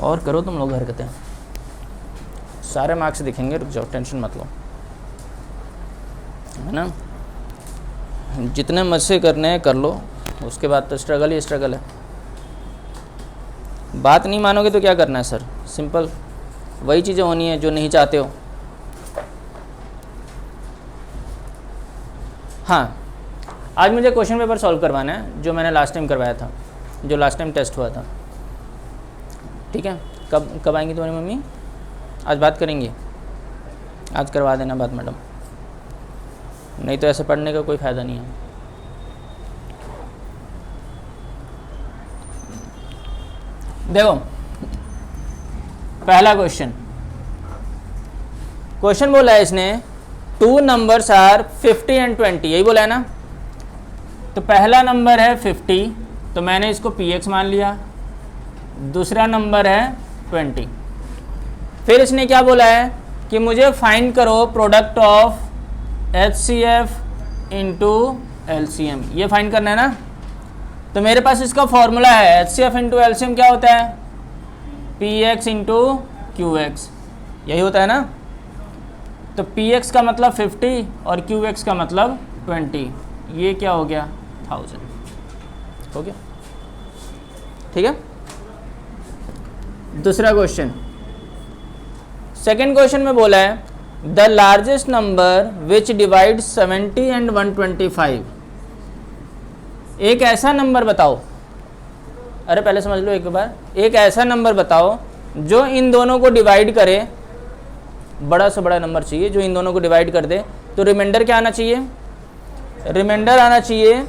और करो तुम लोग हरकतें, सारे मार्क्स दिखेंगे, रुक जाओ, टेंशन मत लो, है ना। जितने मज़े करने हैं कर लो, उसके बाद तो स्ट्रगल ही स्ट्रगल है। बात नहीं मानोगे तो क्या करना है सर, सिंपल वही चीज़ें होनी है जो नहीं चाहते हो। हाँ, आज मुझे क्वेश्चन पेपर सॉल्व करवाना है जो मैंने लास्ट टाइम करवाया था, जो लास्ट टाइम टेस्ट हुआ था, ठीक है। कब आएंगी तुम्हारी मम्मी? आज बात करेंगी, आज करवा देना बात मैडम, नहीं तो ऐसे पढ़ने का कोई फ़ायदा नहीं है। देखो पहला क्वेश्चन बोला है इसने, 2 नंबर्स आर 50 एंड 20, यही बोला है ना। तो पहला नंबर है 50, तो मैंने इसको px मान लिया। दूसरा नंबर है 20। फिर इसने क्या बोला है कि मुझे फाइंड करो product of HCF into LCM, ये फाइंड करना है ना। तो मेरे पास इसका फॉर्मूला है, HCF इंटू LCM क्या होता है, PX इंटू QX, यही होता है ना। तो PX का मतलब 50 और QX का मतलब 20, ये क्या हो गया 1000, हो गया, ठीक है। दूसरा क्वेश्चन, सेकेंड क्वेश्चन में बोला है the largest number which divide 70 and 125, एक ऐसा नंबर बताओ, अरे पहले समझ लो एक बार, एक ऐसा नंबर बताओ जो इन दोनों को डिवाइड करे, बड़ा से बड़ा नंबर चाहिए जो इन दोनों को डिवाइड कर दे। तो रिमाइंडर क्या आना चाहिए, रिमाइंडर आना चाहिए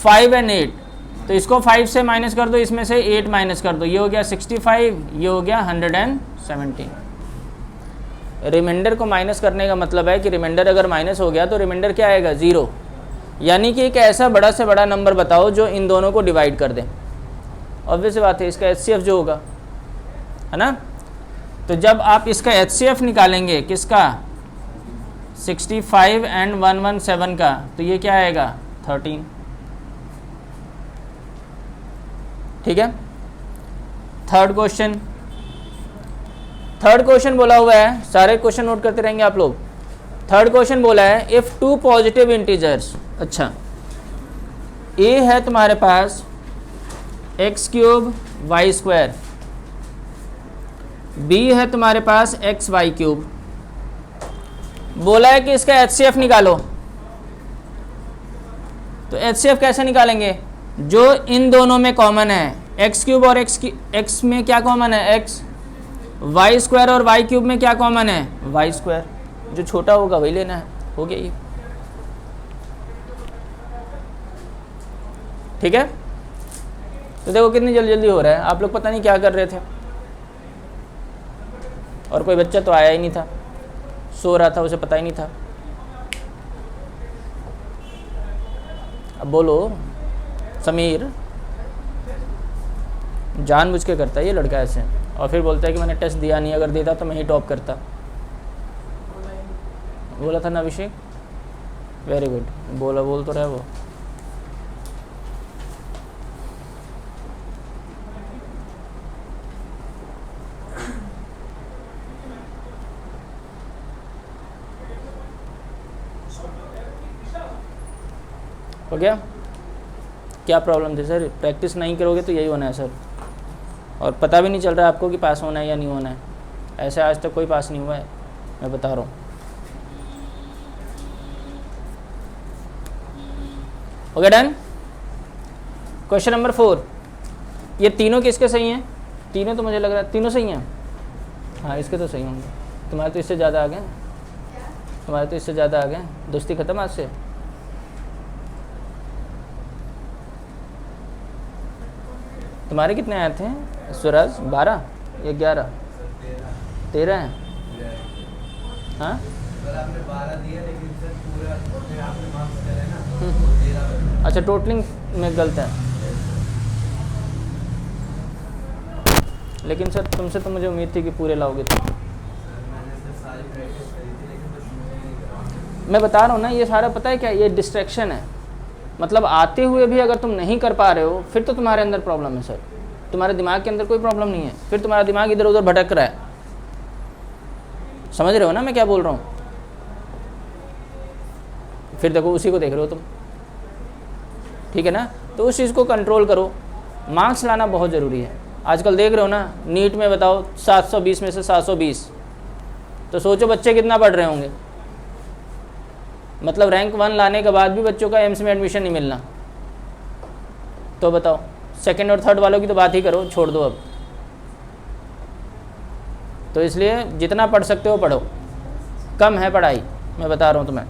5 एंड 8, तो इसको 5 से माइनस कर दो, इसमें से 8 माइनस कर दो, ये हो गया 65, ये हो गया 117। रिमाइंडर को माइनस करने का मतलब है कि रिमाइंडर अगर माइनस हो गया तो रिमाइंडर क्या आएगा 0, यानी कि एक ऐसा बड़ा से बड़ा नंबर बताओ जो इन दोनों को डिवाइड कर दे। ऑब्वियस बात है, इसका HCF जो होगा, है ना। तो जब आप इसका HCF निकालेंगे किसका, 65 एंड 117 का, तो ये क्या आएगा 13, ठीक है। थर्ड क्वेश्चन बोला हुआ है, सारे क्वेश्चन नोट करते रहेंगे आप लोग। थर्ड क्वेश्चन बोला है इफ 2 पॉजिटिव इंटीजर्स, अच्छा A है तुम्हारे पास x³ y², B है तुम्हारे पास xy³, बोला है कि इसका HCF निकालो। तो HCF कैसे निकालेंगे, जो इन दोनों में कॉमन है, x³ और x में क्या कॉमन है x, y² और y³ में क्या कॉमन है y², जो छोटा होगा वही लेना है, हो गया ये, ठीक है। तो देखो कितनी जल्दी हो रहा है, आप लोग पता नहीं क्या कर रहे थे, और कोई बच्चा तो आया ही नहीं था, सो रहा था, उसे पता ही नहीं था। अब बोलो समीर, जानबूझ के करता है ये लड़का ऐसे, और फिर बोलता है कि मैंने टेस्ट दिया नहीं, अगर देता तो मैं ही टॉप करता। बोला था ना अभिषेक, वेरी गुड, बोल तो रहा वो। हो गया, क्या प्रॉब्लम थी सर, प्रैक्टिस नहीं करोगे तो यही होना है सर, और पता भी नहीं चल रहा है आपको कि पास होना है या नहीं होना है। ऐसे आज तक कोई पास नहीं हुआ है, मैं बता रहा हूँ। Okay done. क्वेश्चन नंबर 4, ये तीनों किसके सही हैं, तीनों तो मुझे लग रहा है तीनों सही हैं, हाँ इसके तो सही होंगे, तुम्हारे तो इससे ज़्यादा आ गए, तुम्हारे तो इससे ज़्यादा आ गए, दोस्ती ख़त्म आज से। तुम्हारे कितने आए थे स्वराज, 12 या 11, 13 हैं, हाँ अच्छा टोटलिंग में गलत है, लेकिन सर तुमसे तो मुझे उम्मीद थी कि पूरे लाओगे तुम। मैं बता रहा हूँ ना, ये सारा पता है क्या, ये डिस्ट्रैक्शन है। मतलब आते हुए भी अगर तुम नहीं कर पा रहे हो फिर तो तुम्हारे अंदर प्रॉब्लम है सर, तुम्हारे दिमाग के अंदर कोई प्रॉब्लम नहीं है, फिर तुम्हारा दिमाग इधर उधर भटक रहा है। समझ रहे हो ना मैं क्या बोल रहा हूँ? फिर देखो उसी को देख रहे हो तुम, ठीक है ना। तो उस चीज़ को कंट्रोल करो। मार्क्स लाना बहुत ज़रूरी है। आजकल देख रहे हो ना, नीट में बताओ 720 में से 720, तो सोचो बच्चे कितना पढ़ रहे होंगे। मतलब रैंक 1 लाने के बाद भी बच्चों का एम्स में एडमिशन नहीं मिलना, तो बताओ सेकंड और थर्ड वालों की तो बात ही करो, छोड़ दो अब। तो इसलिए जितना पढ़ सकते हो पढ़ो, कम है पढ़ाई, मैं बता रहा हूँ तुम्हें।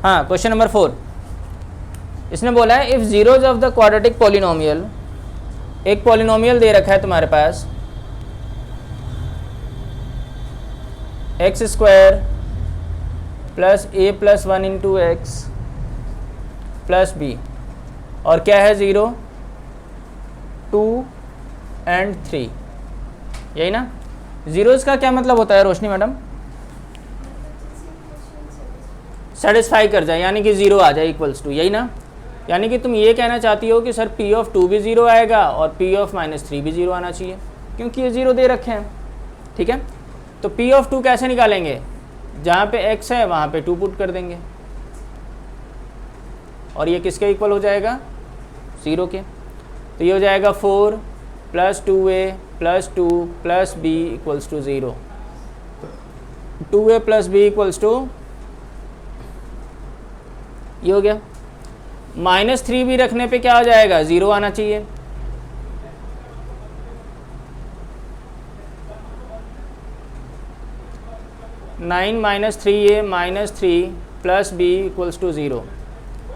हाँ, क्वेश्चन नंबर 4 इसने बोला है if zeros of the quadratic polynomial, एक पॉलिनोमियल दे रखा है तुम्हारे पास x² plus a plus 1 into x plus b, और क्या है 0, 2 एंड 3, यही ना। जीरोज का क्या मतलब होता है रोशनी मैडम? सेटिस्फाई कर जाए, यानी कि 0 आ जाए इक्वल्स टू, यही ना। यानी कि तुम ये कहना चाहती हो कि सर p ऑफ 2 भी 0 आएगा और p ऑफ -3 भी 0 आना चाहिए, क्योंकि ये 0 दे रखे हैं, ठीक है। तो p ऑफ 2 कैसे निकालेंगे? जहाँ पे x है वहाँ पे 2 पुट कर देंगे, और ये किसके इक्वल हो जाएगा? 0 के। तो ये हो जाएगा 4 plus 2a plus 2 plus b equals to 0। 2a plus b equals to, ये हो गया। -3 भी रखने पे क्या हो जाएगा? 0 आना चाहिए। Nine -3a -3 plus b equals to 0,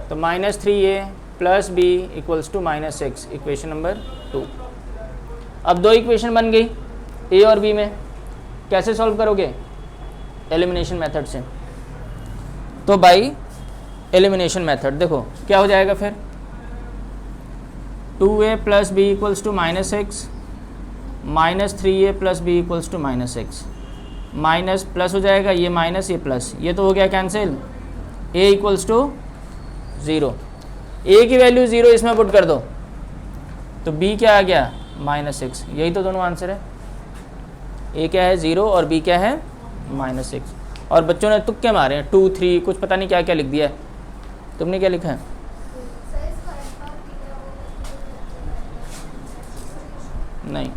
तो -3a plus b equals to -6, equation number 2। अब 2 इक्वेशन बन गई a और b में। कैसे सॉल्व करोगे? एलिमिनेशन मेथड से। तो बाई एलिमिनेशन मेथड देखो क्या हो जाएगा फिर, 2a plus b equals to -6, -3a plus b equals to -6, minus plus हो जाएगा, ये माइनस ये प्लस, ये तो हो गया cancel. a equals to 0, a की वैल्यू 0 इसमें पुट कर दो, तो b क्या आ गया? -6। यही तो दोनों आंसर है, a क्या है 0 और b क्या है -6। और बच्चों ने तुक्के मारे हैं, 2 3 कुछ पता नहीं क्या क्या लिख दिया है। तुमने क्या लिखा है? नहीं,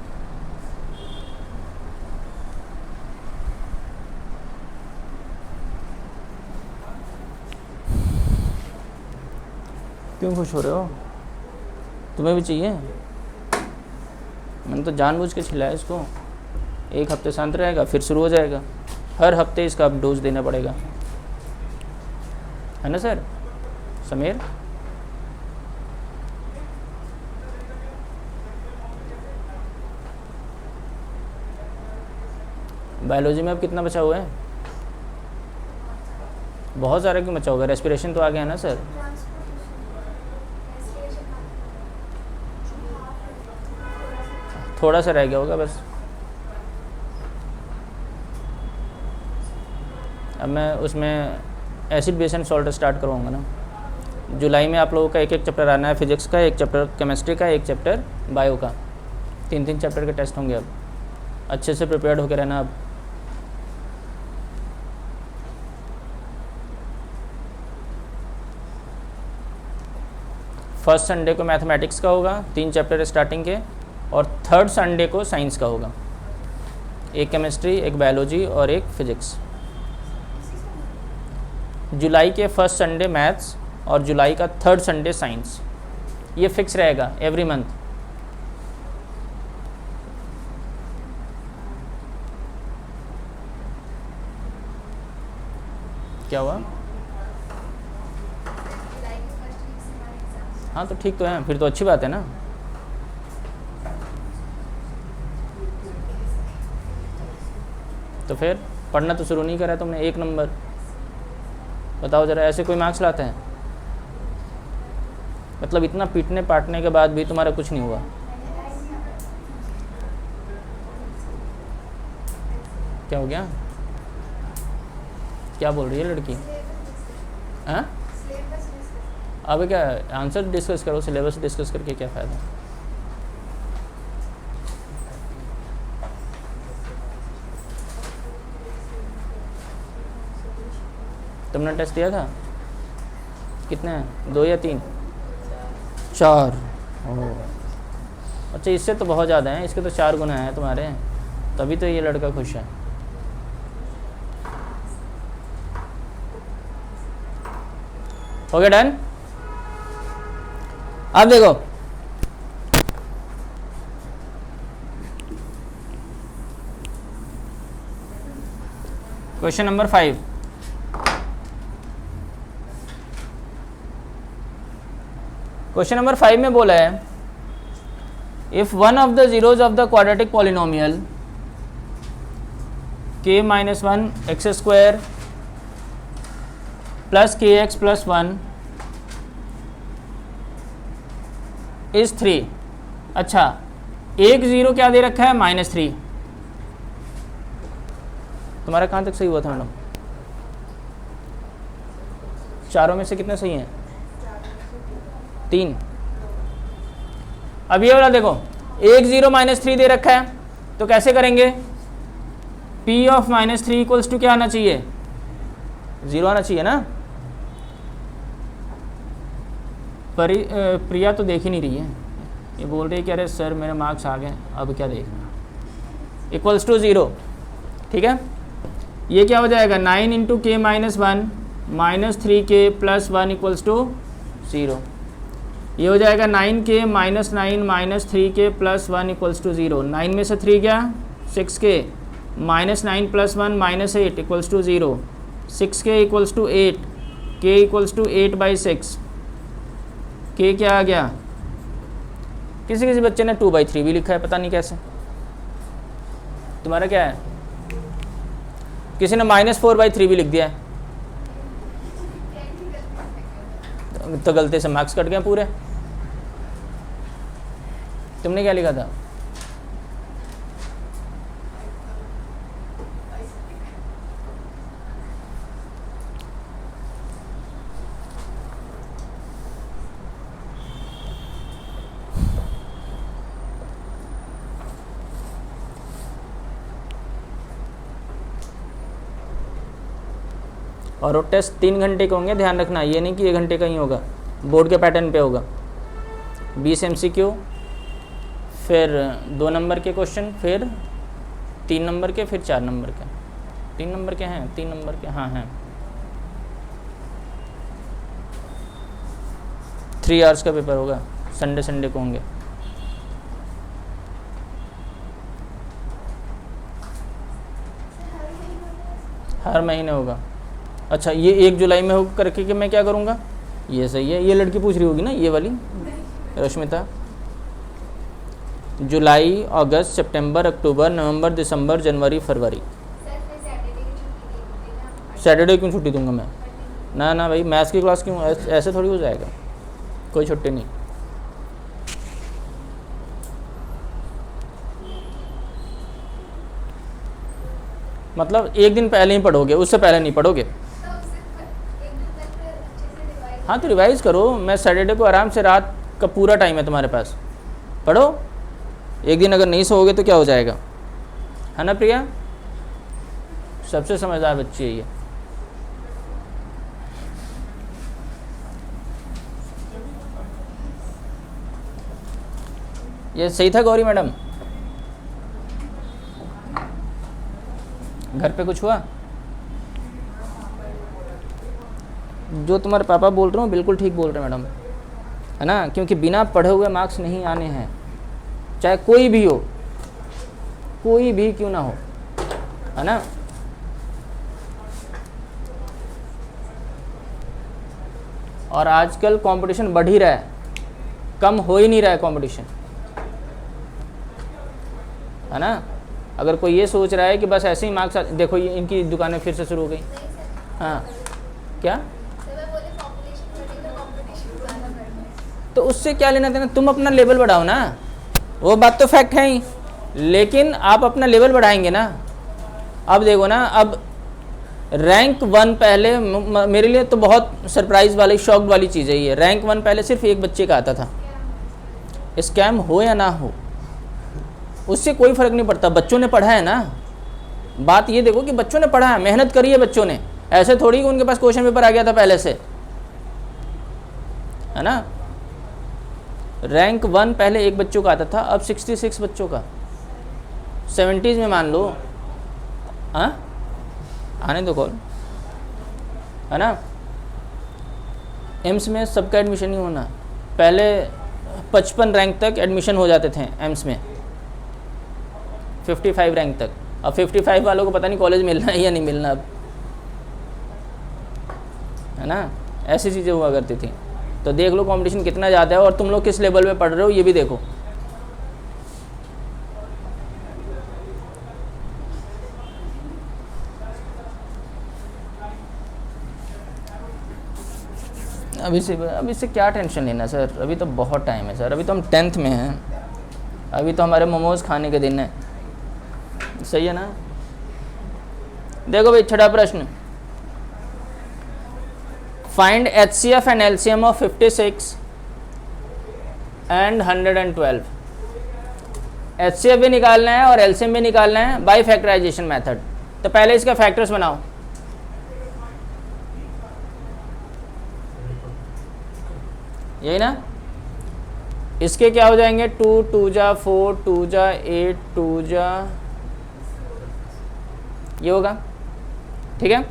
क्यों खुश हो रहे हो? तुम्हें भी चाहिए? मैंने तो जानबूझ के खिलाया इसको। 1 हफ्ते शांत रहेगा, फिर शुरू हो जाएगा। हर हफ्ते इसका डोज देना पड़ेगा, है ना सर? समीर, बायोलॉजी में अब कितना बचा हुआ है? बहुत सारा क्यों बचा होगा? रेस्पिरेशन तो आ गया ना सर? थोड़ा सा रह गया होगा बस। अब मैं उसमें acid base and salt start करवाऊँगा ना। जुलाई में आप लोगों का 1 चैप्टर आना है, फिजिक्स का 1 चैप्टर, केमिस्ट्री का 1 चैप्टर, बायो का 3 चैप्टर के टेस्ट होंगे। अब अच्छे से प्रिपेयर्ड होकर रहना। अब फर्स्ट संडे को मैथमेटिक्स का होगा 3 चैप्टर स्टार्टिंग के, और थर्ड संडे को साइंस का होगा, 1 केमिस्ट्री, 1 बायोलॉजी और 1 फिजिक्स। जुलाई के फर्स्ट संडे मैथ्स और जुलाई का थर्ड संडे साइंस, ये फिक्स रहेगा एवरी मंथ। क्या हुआ? हाँ तो ठीक तो है, फिर तो अच्छी बात है ना। तो फिर पढ़ना तो शुरू नहीं करा तुमने, 1 नंबर। बताओ ज़रा, ऐसे कोई मार्क्स लाते हैं? मतलब इतना पीटने पाटने के बाद भी तुम्हारा कुछ नहीं हुआ। क्या हो गया? क्या बोल रही है लड़की? हाँ, अब क्या आंसर डिस्कस करो, सिलेबस डिस्कस करके क्या फ़ायदा? तुमने टेस्ट दिया था? कितने हैं, 2 या 3? 4। ओह अच्छा, इससे तो बहुत ज़्यादा हैं, इसके तो 4 गुना हैं तुम्हारे, तभी तो ये लड़का खुश है। हो गया डन? अब देखो, क्वेश्चन नंबर 5। क्वेश्चन नंबर 5 में बोला है, if one of the zeros of the quadratic polynomial k minus 1 x square plus के एक्स प्लस 1 इज 3। अच्छा, एक जीरो क्या दे रखा है, -3। तुम्हारा कहाँ तक सही हुआ था मैडम? चारों में से कितने सही हैं? 3। अब ये वाला देखो, एक जीरो -3 दे रखा है, तो कैसे करेंगे? P ऑफ -3 इक्वल्स टू क्या आना चाहिए? 0 आना चाहिए ना। प्रिया तो देख ही नहीं रही है, ये बोल रही है कि अरे सर मेरे मार्क्स आ गए, अब क्या देखना, इक्वल्स टू 0। ठीक है, ये क्या हो जाएगा, 9 इंटू के minus 1 -3k plus 1 equals to 0। ये हो जाएगा 9k minus 9 -3k plus 1 equals to 0। 9 में से 3 गया 6k, -9 plus 1 -8 equals to 0। 6k equals to 8, k equals to 8/6। k क्या आ गया? किसी किसी बच्चे ने 2/3 भी लिखा है, पता नहीं कैसे। तुम्हारा क्या है? किसी ने -4/3 भी लिख दिया है, तो गलती से मार्क्स कट गए पूरे। तुमने क्या लिखा था? और वो टेस्ट 3 घंटे के होंगे, ध्यान रखना, ये नहीं कि 1 घंटे का ही होगा, बोर्ड के पैटर्न पे होगा। 20 MCQ, फिर 2 नंबर के क्वेश्चन, फिर 3 नंबर के, फिर 4 नंबर के। 3 नंबर के हैं, 3 नंबर के, हाँ हैं। 3 आवर्स का पेपर होगा, संडे को होंगे। हर महीने होगा। अच्छा, ये 1 जुलाई में हो करके कि मैं क्या करूँगा? ये सही है, ये लड़की पूछ रही होगी ना, ये वाली रश्मिता। जुलाई, अगस्त, सितंबर, अक्टूबर, नवंबर, दिसंबर, जनवरी, फरवरी। सैटरडे क्यों छुट्टी दूंगा मैं? ना ना भाई, मैथ्स की क्लास क्यों, ऐसे थोड़ी हो जाएगा, कोई छुट्टी नहीं। मतलब 1 दिन पहले ही पढ़ोगे, उससे पहले नहीं पढ़ोगे। हाँ तो रिवाइज़ करो, मैं सैटरडे को आराम से, रात का पूरा टाइम है तुम्हारे पास, पढ़ो। 1 दिन अगर नहीं सोओगे तो क्या हो जाएगा, है ना प्रिया? सबसे समझदार बच्ची है ये सही था गौरी मैडम? घर पे कुछ हुआ? जो तुम्हारे पापा बोल रहे हो बिल्कुल ठीक बोल रहे हैं मैडम, है ना, क्योंकि बिना पढ़े हुए मार्क्स नहीं आने हैं, चाहे कोई भी हो, कोई भी क्यों ना हो, है ना। और आजकल कंपटीशन बढ़ ही रहा है, कम हो ही नहीं रहा है कंपटीशन, है ना। अगर कोई ये सोच रहा है कि बस ऐसे ही मार्क्स, देखो ये इनकी दुकानें फिर से शुरू हो गई। हाँ क्या? तो उससे क्या लेना देना, तुम अपना लेवल बढ़ाओ ना, वो बात तो फैक्ट है ही, लेकिन आप अपना लेवल बढ़ाएंगे ना, अब देखो ना, अब रैंक 1 पहले मेरे लिए तो बहुत सरप्राइज वाली शॉक वाली चीज़ है ये। रैंक 1 पहले सिर्फ एक बच्चे का आता था। स्कैम हो या ना हो उससे कोई फ़र्क नहीं पड़ता, बच्चों ने पढ़ा है ना। बात ये देखो कि बच्चों ने पढ़ा है, मेहनत करी है बच्चों ने, ऐसे थोड़ी कि उनके पास क्वेश्चन पेपर आ गया था पहले से, है ना। रैंक 1 पहले एक बच्चों का आता था, अब 66 बच्चों का, 70s में मान लो। हाँ आने दो कॉल, है ना। एम्स में सबका एडमिशन नहीं होना, पहले 55 रैंक तक एडमिशन हो जाते थे एम्स में, 55 रैंक तक। अब 55 वालों को पता नहीं कॉलेज मिलना है या नहीं मिलना अब, है ना। ऐसी चीज़ें हुआ करती थी। तो देख लो कंपटीशन कितना ज़्यादा है और तुम लोग किस लेवल पे पढ़ रहे हो ये भी देखो। अभी से क्या टेंशन लेना सर, अभी तो बहुत टाइम है सर, अभी तो हम 10th में हैं, अभी तो हमारे मोमोज खाने के दिन है, सही है ना। देखो भाई छठा प्रश्न, find HCF and LCM of 56 and 112। HCF भी निकालना है और LCM भी निकालना है बाय फैक्टराइजेशन मेथड। तो पहले इसका फैक्टर्स बनाओ। यही ना, इसके क्या हो जाएंगे, 2 2 जा 4 2 जा 8 2 जा, ये होगा, ठीक है।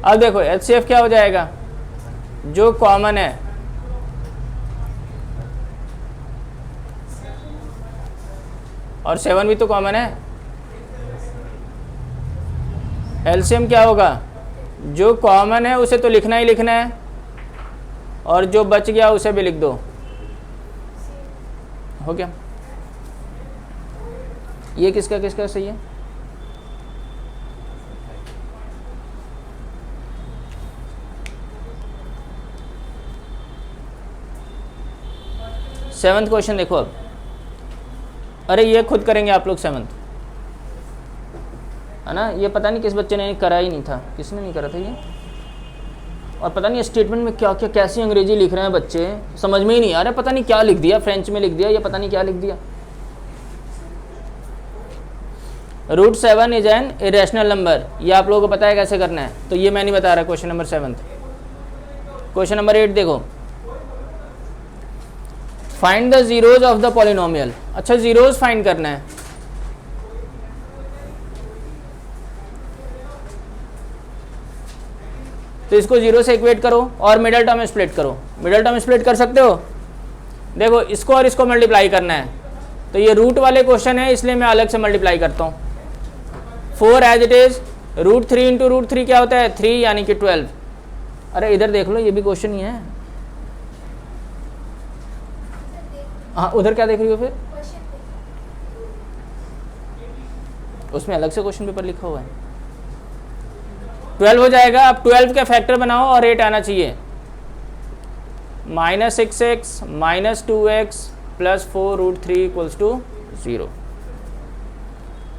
अब देखो HCF क्या हो जाएगा, जो कॉमन है और 7 भी तो कॉमन है। LCM क्या होगा, जो कॉमन है उसे तो लिखना ही लिखना है और जो बच गया उसे भी लिख दो, हो गया। ये किसका किसका सही है, सेवंथ क्वेश्चन देखो अब। अरे ये खुद करेंगे आप लोग 7th, है ना। ये पता नहीं किस बच्चे ने करा ही नहीं था, किसने नहीं करा था ये, और पता नहीं स्टेटमेंट में क्या क्या कैसी अंग्रेजी लिख रहे हैं बच्चे, समझ में ही नहीं आ रहा, पता नहीं क्या लिख दिया, फ्रेंच में लिख दिया या पता नहीं क्या लिख दिया। √7 इज एन इरेशनल नंबर, ये आप लोगों को पता है कैसे करना है, तो ये मैं नहीं बता रहा। Question number 7। क्वेश्चन नंबर 8 देखो, find the zeros of the polynomial. अच्छा जीरोज फाइंड करना है, तो इसको 0 से इक्वेट करो और मिडल टर्म स्प्लिट करो। मिडल टर्म स्प्लिट कर सकते हो, देखो इसको और इसको मल्टीप्लाई करना है, तो ये रूट वाले क्वेश्चन है इसलिए मैं अलग से मल्टीप्लाई करता हूँ। 4 एज इट इज, √3 इंटू √3 क्या होता है 3 यानी कि 12। अरे इधर देख लो, ये भी क्वेश्चन ही है। हाँ उधर क्या देख रही हो फिर, उसमें अलग से क्वेश्चन पेपर लिखा हुआ है। 12 हो जाएगा। अब 12 का फैक्टर बनाओ और 8 आना चाहिए। -6x -2x + 4 √3 = 0।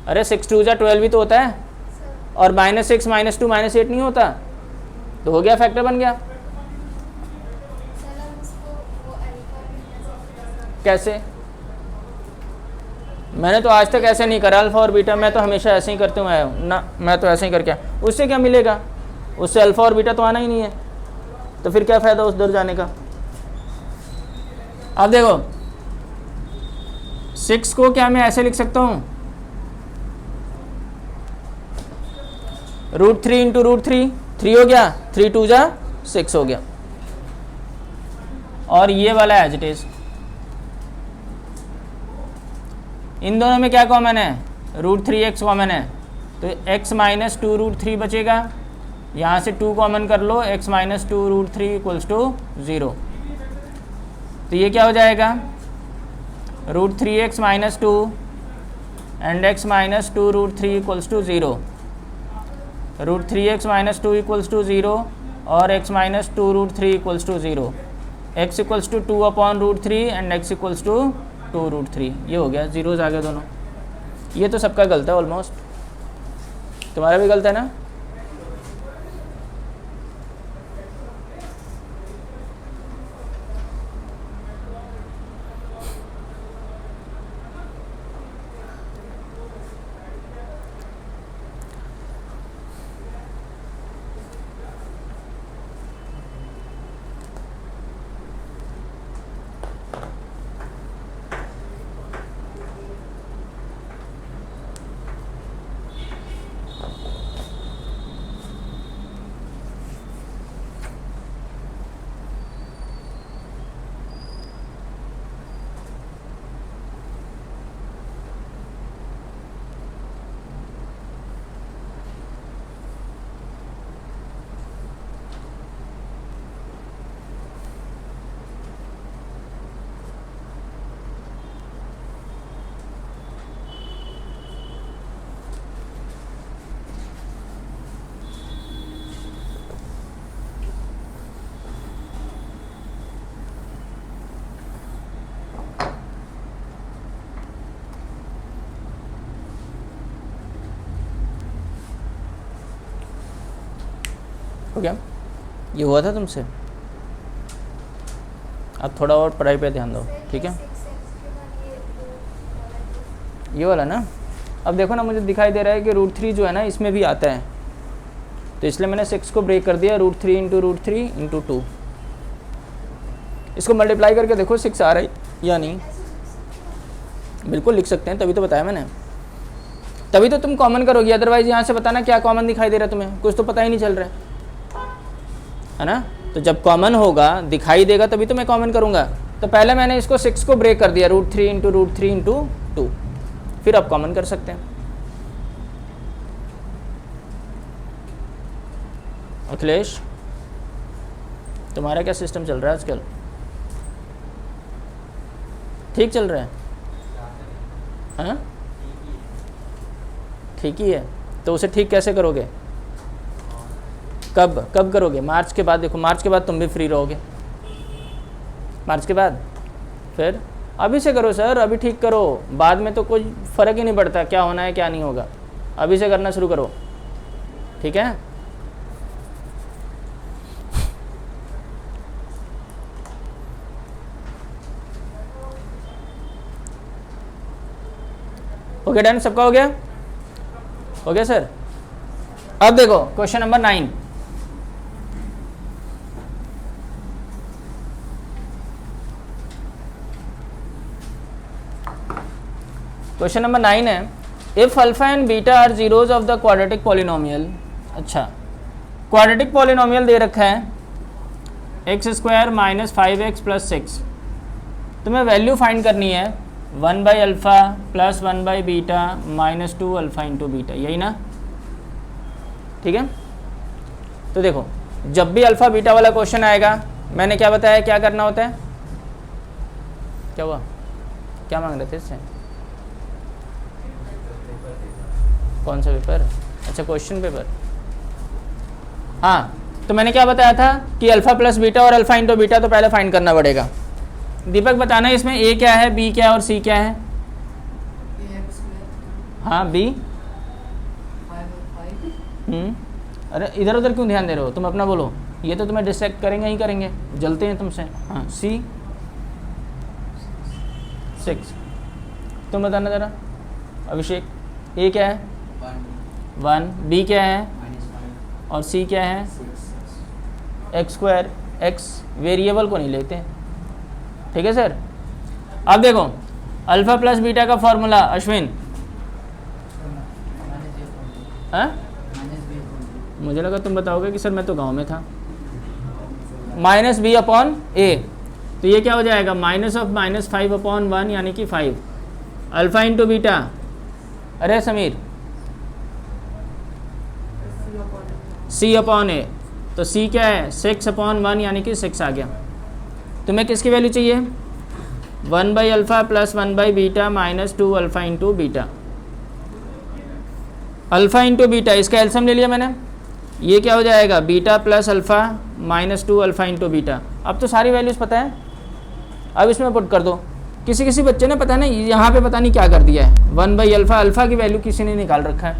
अरे 6 2 जा 12 भी तो होता है, और -6 -2 -8 नहीं होता, तो हो गया, फैक्टर बन गया। कैसे, मैंने तो आज तक ऐसे नहीं करा अल्फ़ा और बीटा, मैं तो हमेशा ऐसे ही करते हुए आया हूँ ना, मैं तो ऐसे ही करके आया। उससे क्या मिलेगा, उससे अल्फ़ा और बीटा तो आना ही नहीं है, तो फिर क्या फ़ायदा उस दर जाने का। अब देखो 6 को क्या मैं ऐसे लिख सकता हूँ, √3 इंटू √3, 3 हो गया, 3 2 जा 6 हो गया, और ये वाला एज इट इज़। इन दोनों में क्या कॉमन है, √3x कॉमन है, तो x - 2 √3 बचेगा, यहाँ से 2 कॉमन कर लो, x - 2 √3 = 0। तो ये क्या हो जाएगा, √3x - 2 एंड x - 2 √3 = 0। √3x - 2 = 0 और x - 2 √3 = 0। x = 2/√3 and x = 2 √3। ये हो गया, जीरोज आ गए दोनों। ये तो सबका गलत है ऑलमोस्ट। तुम्हारा भी गलत है ना? हो गया? ये हुआ था तुमसे? अब थोड़ा और पढ़ाई पे ध्यान दो, ठीक है? ये वाला ना, अब देखो ना, मुझे दिखाई दे रहा है कि √3 जो है ना इसमें भी आता है, तो इसलिए मैंने 6 को ब्रेक कर दिया, √3 इंटू √3 इंटू 2। इसको मल्टीप्लाई करके देखो 6 आ रहा है या नहीं। बिल्कुल लिख सकते हैं, तभी तो बताया मैंने, तभी तो तुम कॉमन करोगी, अदरवाइज यहाँ से बताना क्या कॉमन दिखाई दे रहा है तुम्हें, कुछ तो पता ही नहीं चल रहा है ना। तो जब कॉमन होगा, दिखाई देगा, तभी तो मैं कॉमन करूँगा। तो पहले मैंने इसको 6 को ब्रेक कर दिया, √3 इंटू √3 इंटू 2, फिर आप कॉमन कर सकते हैं। अखिलेश, तुम्हारा क्या सिस्टम चल रहा है आजकल? ठीक चल रहा है? हाँ, ठीक ही है। तो उसे ठीक कैसे करोगे? कब करोगे? मार्च के बाद। देखो मार्च के बाद तुम भी फ्री रहोगे, मार्च के बाद। फिर अभी से करो सर, अभी ठीक करो, बाद में तो कोई फ़र्क ही नहीं पड़ता क्या होना है क्या नहीं होगा। अभी से करना शुरू करो, ठीक है? ओके डन, सबका हो गया? हो गया सर। अब देखो क्वेश्चन नंबर 9। क्वेश्चन नंबर 9 है, if alpha and beta are zeros of the quadratic polynomial. अच्छा, क्वाड्रेटिक पॉलिनोमियल दे रखा है x² - 5x + 6। तुम्हें वैल्यू फाइंड करनी है 1/α + 1/β - 2α इंटू बीटा, यही ना? ठीक है। तो देखो, जब भी अल्फ़ा बीटा वाला क्वेश्चन आएगा, मैंने क्या बताया क्या करना होता है? क्या हुआ? क्या मांग रहे थे इससे? कौन सा पेपर? अच्छा, क्वेश्चन पेपर। हाँ, तो मैंने क्या बताया था कि अल्फ़ा + बीटा और अल्फ़ा इंटू बीटा तो पहले फाइंड करना पड़ेगा। दीपक बताना इसमें ए क्या है, बी क्या है और सी क्या है? हाँ, बी। अरे इधर उधर क्यों ध्यान दे रहे हो? तुम अपना बोलो, ये तो तुम्हें डिस्ट्रैक्ट करेंगे ही करेंगे, जलते हैं तुमसे। हाँ, सी 6। तुम बताना ज़रा अभिषेक, ए क्या है? 1। बी क्या है? और सी क्या है? x²। x वेरिएबल को नहीं लेते, ठीक है सर। अब देखो अल्फ़ा + बीटा का फॉर्मूला, अश्विन। हाँ, मुझे लगा तुम बताओगे कि सर मैं तो गांव में था। -b/a, तो ये क्या हो जाएगा? -5/1 यानी कि 5। अल्फ़ा इंटू बीटा, अरे समीर, c/a, तो c क्या है? 6/1 यानी कि 6 आ गया। तुम्हें किसकी वैल्यू चाहिए? 1/α + 1/β - 2α into beta. Alpha into beta, इसका एलसीएम ले लिया मैंने, ये क्या हो जाएगा? Beta + alpha - 2α into beta. अब तो सारी वैल्यूज़ पता है, अब इसमें पुट कर दो। किसी बच्चे ने पता नहीं यहाँ पे पता नहीं क्या कर दिया है, 1/α, अल्फ़ा की वैल्यू किसी ने निकाल रखा है,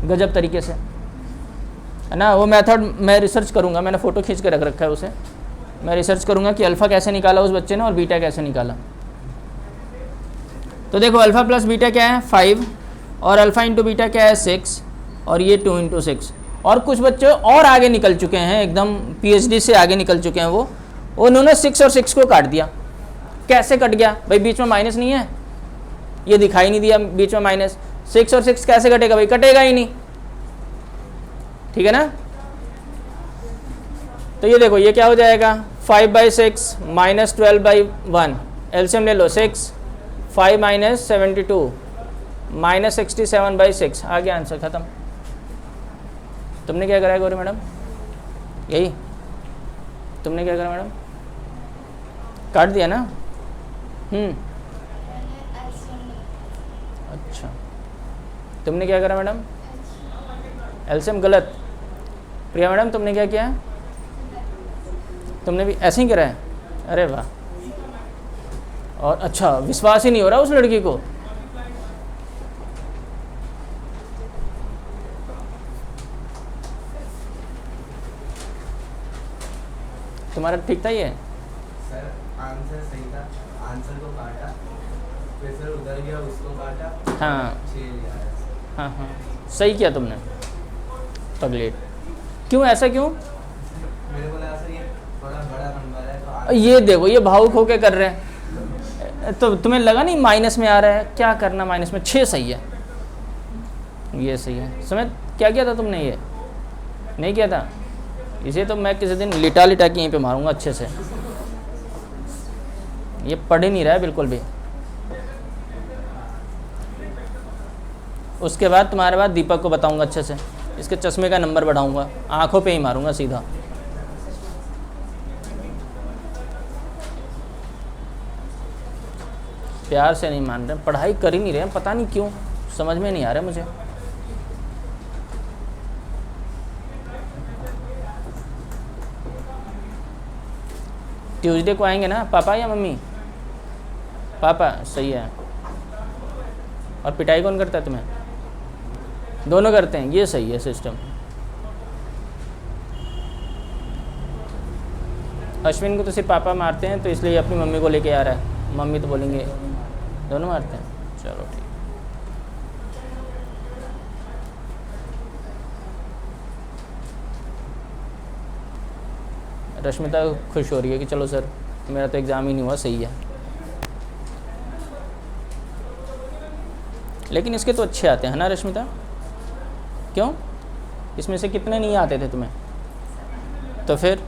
गजब तरीके से, है ना। वो मेथड मैं रिसर्च करूँगा, मैंने फ़ोटो खींच के रख रखा है उसे, मैं रिसर्च करूँगा कि अल्फ़ा कैसे निकाला उस बच्चे ने और बीटा कैसे निकाला। तो देखो अल्फ़ा प्लस बीटा क्या है 5 और अल्फ़ा इंटू बीटा क्या है 6 और ये 2 इंटू 6। और कुछ बच्चे और आगे निकल चुके हैं, एकदम PhD से आगे निकल चुके हैं वो, उन्होंने 6 और 6 को काट दिया। कैसे कट गया भाई, बीच में माइनस नहीं है, ये दिखाई नहीं दिया बीच में माइनस, 6 और 6 कैसे कटेगा भाई, कटेगा ही नहीं, ठीक है ना। तो ये देखो ये क्या हो जाएगा 5/6 माइनस 12/1, एलसीएम ले लो 6, 5 माइनस 72 माइनस 67/6, आ गया आंसर, खत्म। तुमने क्या करा है गौरी मैडम, यही तुमने क्या करा मैडम, काट दिया ना। अच्छा, तुमने क्या करा मैडम, एलसीएम गलत। प्रिया मैडम तुमने क्या किया, तुमने भी ऐसे ही करा है, अरे वाह। और अच्छा, विश्वास ही नहीं हो रहा उस लड़की को। तुम्हारा ठीक था ये सर, आंसर सही था, आंसर को काटा, फिर सर उधर गया उसको काटा, हाँ 6 लिया है। हाँ हाँ, सही किया तुमने पगलेट। क्यों ऐसा क्यों, मेरे को लगा सर ये थोड़ा बड़ा नंबर है तो ये देखो ये भावुक होके कर रहे हैं, तो तुम्हें लगा नहीं माइनस में आ रहा है, क्या करना माइनस में, 6 सही है, ये सही है। समझ क्या किया था तुमने, ये नहीं किया था, इसे तो मैं किसी दिन लिटा लिटा के यहीं पे मारूंगा अच्छे से। ये पढ़ ही नहीं रहा है बिल्कुल भी। उसके बाद तुम्हारे बाद दीपक को बताऊंगा अच्छे से, इसके चश्मे का नंबर बढ़ाऊंगा, आंखों पे ही मारूंगा सीधा। प्यार से नहीं मान रहे, पढ़ाई कर ही नहीं रहे, पता नहीं क्यों, समझ में नहीं आ रहा मुझे। ट्यूसडे को आएंगे ना पापा या मम्मी, पापा सही है। और पिटाई कौन करता है तुम्हें, दोनों करते हैं, ये सही है सिस्टम। अश्विन को तो सिर्फ पापा मारते हैं, तो इसलिए अपनी मम्मी को लेके आ रहा है, मम्मी तो बोलेंगे दोनों मारते हैं। चलो ठीक, रश्मिता खुश हो रही है कि चलो सर मेरा तो एग्ज़ाम ही नहीं हुआ, सही है। लेकिन इसके तो अच्छे आते हैं ना रश्मिता, क्यों, इसमें से कितने नहीं आते थे तुम्हें, तो फिर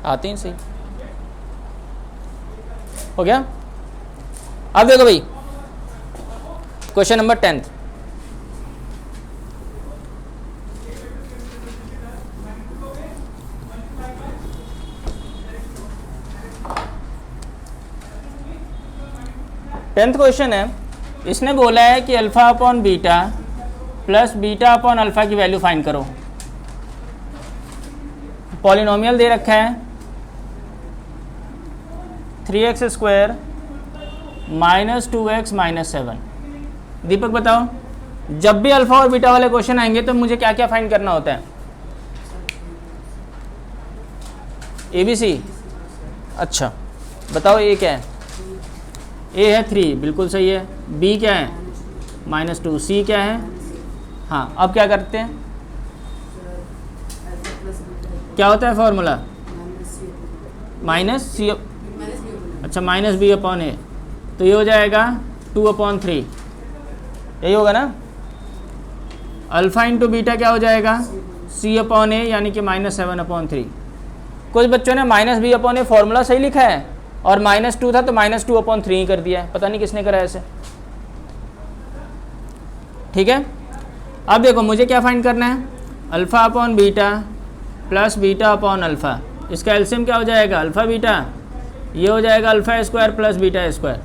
आते हैं सही। हो गया। अब देखो भाई क्वेश्चन नंबर 10। टेंथ क्वेश्चन है, इसने बोला है कि alpha upon beta plus beta upon alpha की वैल्यू फाइंड करो। पॉलिनोमियल दे रखा है 3x² माइनस 2x माइनस 7। दीपक बताओ, जब भी अल्फ़ा और बीटा वाले क्वेश्चन आएंगे तो मुझे क्या क्या फाइंड करना होता है, ABC। अच्छा बताओ, ए क्या है, ए है 3, बिल्कुल सही है। बी क्या है -2, सी क्या है, हाँ अब क्या करते हैं, क्या होता है फॉर्मूला, माइनस सी, अच्छा माइनस बी अपॉन ए, तो ये हो जाएगा 2/3, यही होगा ना। अल्फ़ा इंटू बीटा क्या हो जाएगा सी अपॉन ए, यानी कि -7/3। कुछ बच्चों ने minus B upon a formula सही लिखा है और -2 था तो -2/3 ही कर दिया है, पता नहीं किसने करा ऐसे, ठीक है। अब देखो मुझे क्या फाइंड करना है, alpha upon beta plus beta upon alpha, इसका एलसीएम क्या हो जाएगा, अल्फ़ा बीटा, ये हो जाएगा alpha square plus beta square.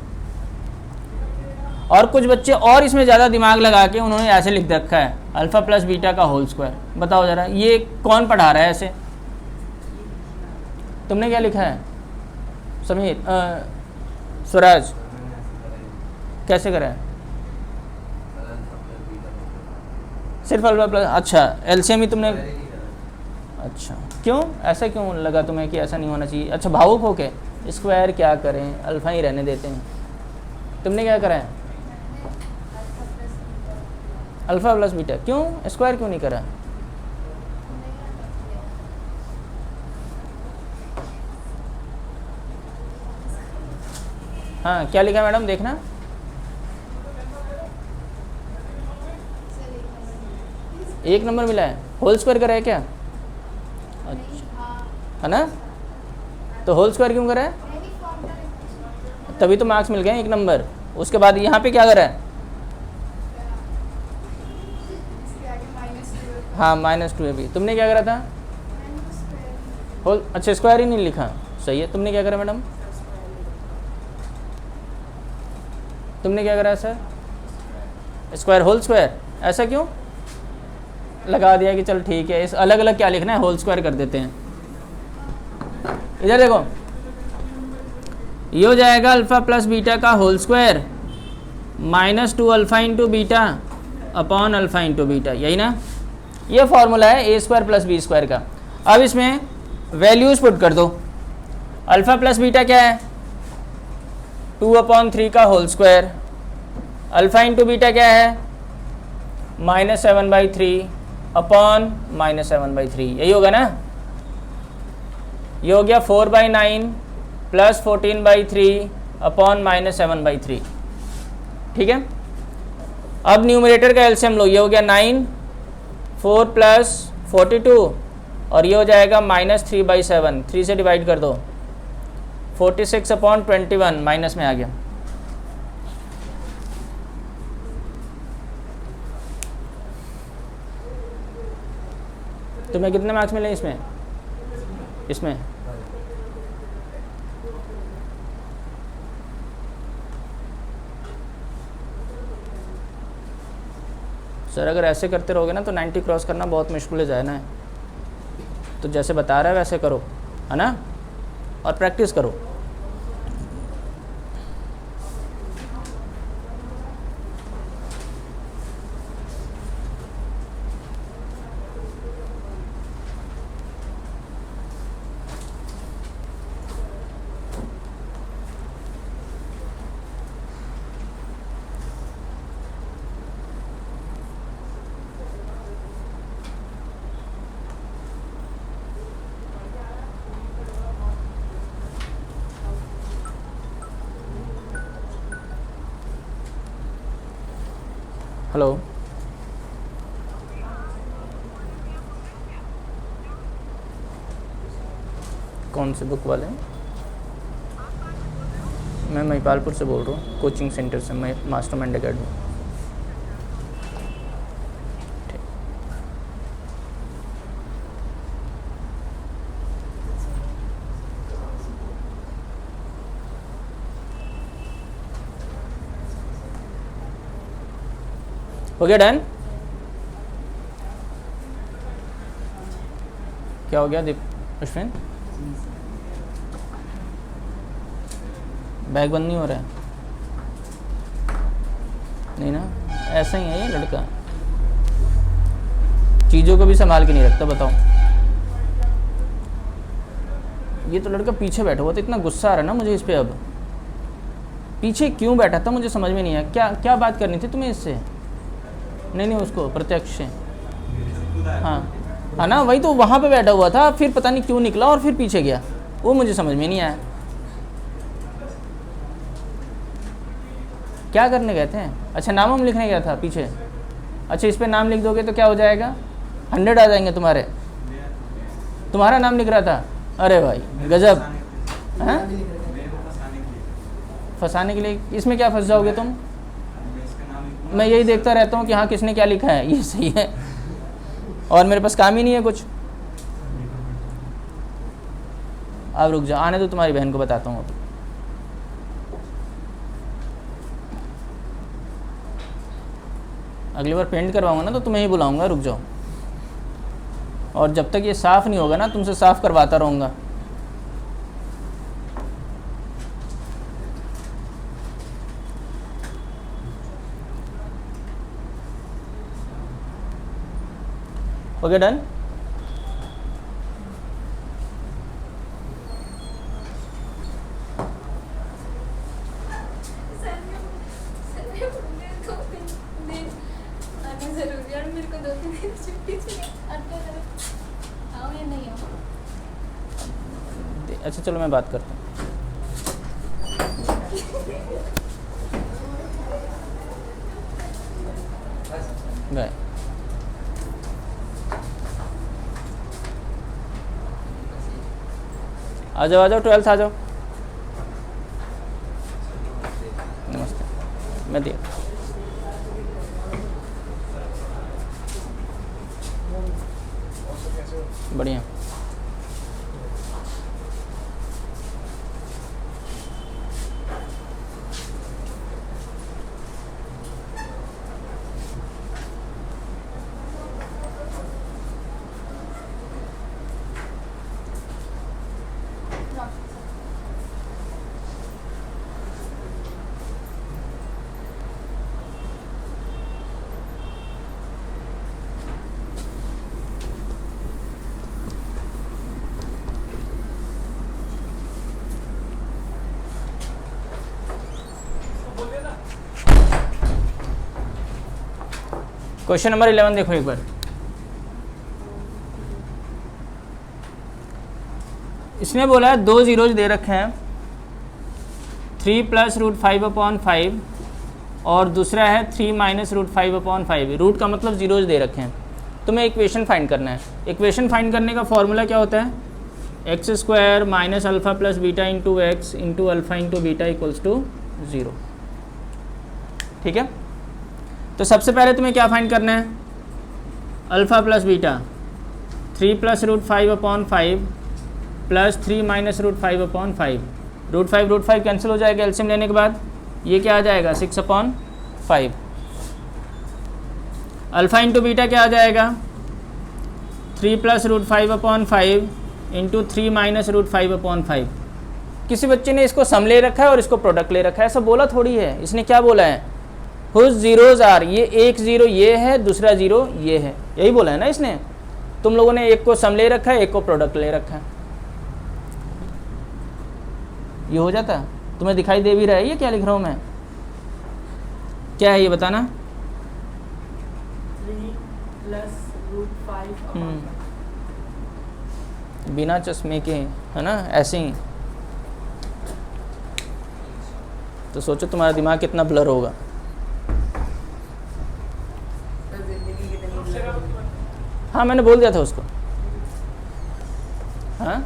और कुछ बच्चे और इसमें ज़्यादा दिमाग लगा के उन्होंने ऐसे लिख रखा है अल्फ़ा प्लस बीटा का होल स्क्वायर। बताओ ज़रा ये कौन पढ़ा रहा है ऐसे, तुमने क्या लिखा है समीर, स्वराज, कैसे करा है, सिर्फ अल्फा प्लस, अच्छा एलसीएम ही तुमने, स्क्वायर ही नहीं करा। अच्छा क्यों, ऐसा क्यों लगा तुम्हें कि ऐसा नहीं होना चाहिए? अच्छा भावुक हो के स्क्वायर क्या करें, अल्फा ही रहने देते हैं। तुमने क्या करा है? अल्फा प्लस बीटा, क्यों स्क्वायर क्यों नहीं करा? हाँ क्या लिखा है मैडम, देखना। एक नंबर मिला है, होल स्क्वायर करा है क्या? अच्छा है ना, तो होल स्क्वायर क्यों करा है? तभी तो मार्क्स मिल गए एक नंबर। उसके बाद यहाँ पे क्या करा है? हाँ -2 है भी। तुमने क्या करा था? होल, अच्छा स्क्वायर ही नहीं लिखा, सही है। तुमने क्या करा मैडम? तुमने क्या करा सर? स्क्वायर होल स्क्वायर, ऐसा क्यों लगा दिया कि चल ठीक है, इस अलग अलग क्या लिखना है, होल स्क्वायर कर देते हैं। इधर देखो, ये हो जाएगा अल्फ़ा प्लस बीटा का whole square -2 alpha into beta upon alpha into beta, यही ना। ये फॉर्मूला है a square plus b square का। अब इसमें वैल्यूज़ पुट कर दो। अल्फ़ा प्लस बीटा क्या है? 2/3 का whole square. Alpha into beta क्या है? -7/3 अपॉन -7/3, यही होगा ना। ये हो गया 4/9 प्लस 14/3 अपॉन -7/3, ठीक है। अब न्यूमरेटर का एलसीएम लो, ये हो गया 9, 4 प्लस 42 और ये हो जाएगा -3/7, 3 से डिवाइड कर दो, 46/21 माइनस में आ गया। तुम्हें कितने मार्क्स मिले इसमें? इसमें सर अगर ऐसे करते रहोगे ना तो 90 क्रॉस करना बहुत मुश्किल हो जाए ना। तो जैसे बता रहा है वैसे करो, है ना, और प्रैक्टिस करो। हेलो, कौन से बुक वाले? मैं महिपालपुर से बोल रहा हूँ, कोचिंग सेंटर से, मैं मास्टरमाइंड एकेडमी। हो गया डन? क्या हो गया दीप अश्विन? बैग बंद नहीं हो रहा है? नहीं ना, ऐसा ही है ये लड़का, चीज़ों को भी संभाल के नहीं रखता। बताओ, ये तो लड़का पीछे बैठा हुआ था, इतना गुस्सा आ रहा है ना मुझे इस पे। अब पीछे क्यों बैठा था मुझे समझ में नहीं आया। क्या क्या बात करनी थी तुम्हें इससे? नहीं उसको प्रत्यक्ष से, हाँ है ना, वही तो वहाँ पे बैठा हुआ था, फिर पता नहीं क्यों निकला और फिर पीछे गया, वो मुझे समझ में नहीं आया। क्या करने गए थे? अच्छा नाम हम लिखने गया था पीछे। अच्छा इस पे नाम लिख दोगे तो क्या हो जाएगा? 100 आ जाएंगे तुम्हारे। तुम्हारा नाम लिख रहा था? अरे भाई गजब। हैं? फंसाने के लिए? इसमें क्या फंस जाओगे तुम? मैं यही देखता रहता हूँ कि हाँ किसने क्या लिखा है, ये सही है, और मेरे पास काम ही नहीं है कुछ। अब रुक जाओ, आने तो तुम्हारी बहन को बताता हूँ। अब अगली बार पेंट करवाऊंगा ना तो तुम्हें ही बुलाऊंगा, रुक जाओ। और जब तक ये साफ़ नहीं होगा ना तुमसे साफ़ करवाता रहूँगा। Okay done. अच्छा चलो मैं बात करता हूँ। बाय। आ जाओ 12th आ जाओ। नमस्ते। मैं दिया बढ़िया। क्वेश्चन नंबर 11 देखो एक बार। इसने बोला है 2 जीरोज दे रखे हैं, 3 + √5/5 और दूसरा है 3 - √5/5। रूट का मतलब जीरोज दे रखे हैं। तुम्हें इक्वेशन फाइंड करना है। इक्वेशन फाइंड करने का फॉर्मूला क्या होता है? x² - α + β × x × α × β = 0। ठीक है, तो सबसे पहले तुम्हें क्या फाइंड करना है? Alpha plus beta, 3 + √5/5 plus 3 - √5/5। √5 cancel हो जाएगा एलसीएम लेने के बाद। ये क्या आ जाएगा? 6/5। अल्फ़ा इंटू बीटा क्या आ जाएगा? 3 + √5/5 इंटू 3 - √5/5। किसी बच्चे ने इसको सम ले रखा है और इसको प्रोडक्ट ले रखा है, ऐसा बोला थोड़ी है। इसने क्या बोला है? हुज जीरोज आर, ये एक जीरो ये है, दूसरा जीरो ये है, यही बोला है ना इसने। तुम लोगों ने एक को सम ले रखा है, एक को प्रोडक्ट ले रखा है। ये हो जाता है? तुम्हें दिखाई दे भी रहा है ये क्या लिख रहा हूँ मैं? क्या है ये बताना। 3 + √5/5। बिना चश्मे के, है ना, ऐसे ही। तो सोचो तुम्हारा दिमाग कितना ब्लर होगा। हाँ मैंने बोल दिया था उसको। हाँ,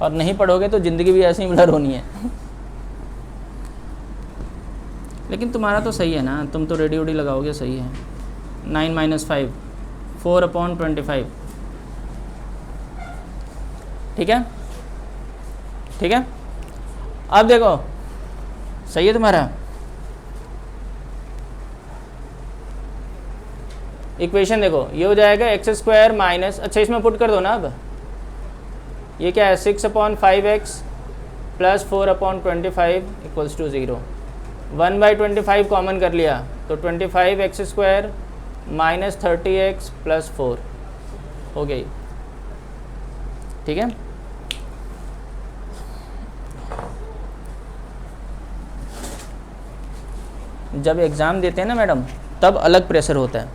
और नहीं पढ़ोगे तो ज़िंदगी भी ऐसे ही ब्लर होनी है। लेकिन तुम्हारा तो सही है ना, तुम तो रेडी वेडी लगाओगे, सही है। 9 - 5 4/25। ठीक है, ठीक है। अब देखो सही है तुम्हारा। इक्वेशन देखो, ये हो जाएगा x² - अच्छा इसमें पुट कर दो ना। अब ये क्या है? 6/5x plus 4/25 = 0। 1/25 कॉमन कर लिया तो 25x² - 30x + 4 हो गई। ठीक है, जब एग्ज़ाम देते हैं ना मैडम, तब अलग प्रेशर होता है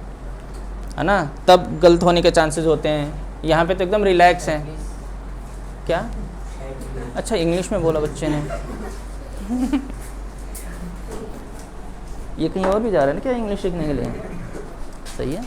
ना, तब गलत होने के चांसेस होते हैं। यहाँ पे तो एकदम रिलैक्स हैं। क्या? अच्छा इंग्लिश में बोला बच्चे ने। ये कहीं और भी जा रहा है ना क्या इंग्लिश सीखने के लिए? सही है।